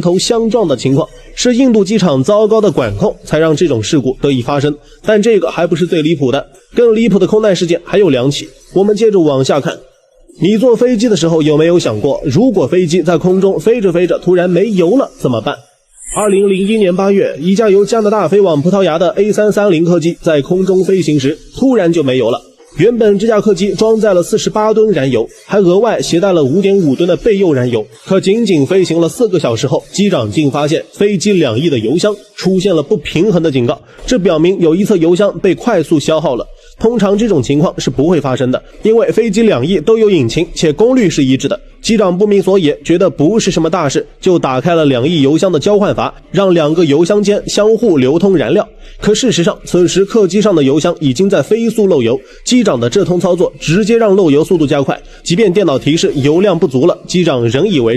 头相撞的情况，是印度机场糟糕的管控才让这种事故得以发生。但这个还不是最离谱的，更离谱的空难事件还有2起。我们接着往下看。你坐飞机的时候有没有想过，如果飞机在空中飞着飞着突然没油了怎么办？2001年8月，一架由加拿大飞往葡萄牙的 A330 客机在空中飞行时突然就没油了。原本这架客机装载了48吨燃油，还额外携带了 5.5 吨的备用燃油。可仅仅飞行了4个小时后，机长竟发现飞机2翼的油箱出现了不平衡的警告，这表明有一侧油箱被快速消耗了。通常这种情况是不会发生的，因为飞机2翼都有引擎，且功率是一致的。机长不明所以，觉得不是什么大事，就打开了2翼油箱的交换阀，让2个油箱间相互流通燃料。可事实上，此时客机上的油箱已经在飞速漏油，机长的这通操作直接让漏油速度加快，即便电脑提示油量不足了，机长仍以为